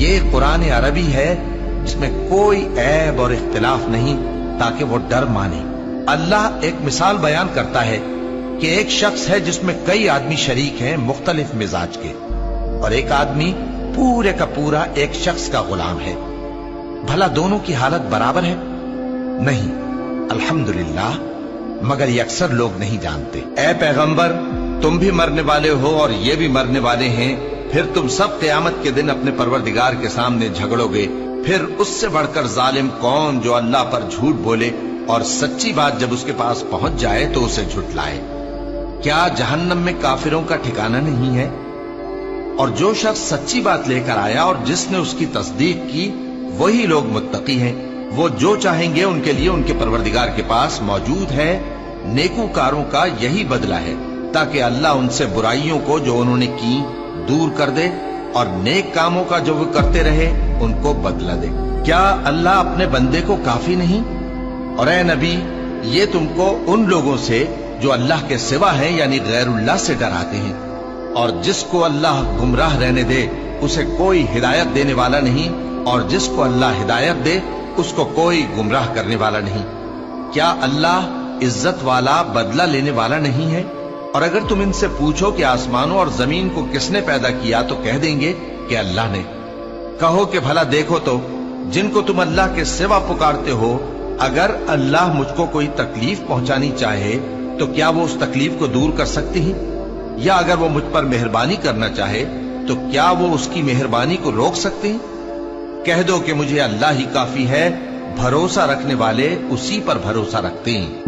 یہ قرآن عربی ہے جس میں کوئی عیب اور اختلاف نہیں، تاکہ وہ ڈر مانے۔ اللہ ایک مثال بیان کرتا ہے کہ ایک شخص ہے جس میں کئی آدمی شریک ہیں مختلف مزاج کے، اور ایک آدمی پورے کا پورا ایک شخص کا غلام ہے۔ بھلا دونوں کی حالت برابر ہے؟ نہیں، الحمدللہ، مگر یہ اکثر لوگ نہیں جانتے۔ اے پیغمبر، تم بھی مرنے والے ہو اور یہ بھی مرنے والے ہیں، پھر تم سب قیامت کے دن اپنے پروردگار کے سامنے جھگڑو گے۔ پھر اس سے بڑھ کر ظالم کون جو اللہ پر جھوٹ بولے اور سچی بات جب اس کے پاس پہنچ جائے تو اسے جھٹلائے۔ کیا جہنم میں کافروں کا ٹھکانہ نہیں ہے؟ اور جو شخص سچی بات لے کر آیا اور جس نے اس کی تصدیق کی، وہی لوگ متقی ہیں۔ وہ جو چاہیں گے ان کے لیے ان کے پروردگار کے پاس موجود ہے۔ نیکوکاروں کا یہی بدلہ ہے، تاکہ اللہ ان سے برائیوں کو جو انہوں نے کی دور کر دے، اور نیک کاموں کا جو وہ کرتے رہے ان کو بدلہ دے۔ کیا اللہ اپنے بندے کو کافی نہیں؟ اور اے نبی، یہ تم کو ان لوگوں سے جو اللہ کے سوا ہیں یعنی غیر اللہ سے ڈراتے ہیں، اور جس کو اللہ گمراہ رہنے دے اسے کوئی ہدایت دینے والا نہیں، اور جس کو اللہ ہدایت دے اس کو کوئی گمراہ کرنے والا نہیں۔ کیا اللہ عزت والا بدلہ لینے والا نہیں ہے؟ اور اگر تم ان سے پوچھو کہ آسمانوں اور زمین کو کس نے پیدا کیا تو کہہ دیں گے کہ اللہ نے۔ کہو کہ بھلا دیکھو تو جن کو تم اللہ کے سوا پکارتے ہو، اگر اللہ مجھ کو کوئی تکلیف پہنچانی چاہے تو کیا وہ اس تکلیف کو دور کر سکتے ہیں؟ یا اگر وہ مجھ پر مہربانی کرنا چاہے تو کیا وہ اس کی مہربانی کو روک سکتے ہیں؟ کہہ دو کہ مجھے اللہ ہی کافی ہے، بھروسہ رکھنے والے اسی پر بھروسہ رکھتے ہیں۔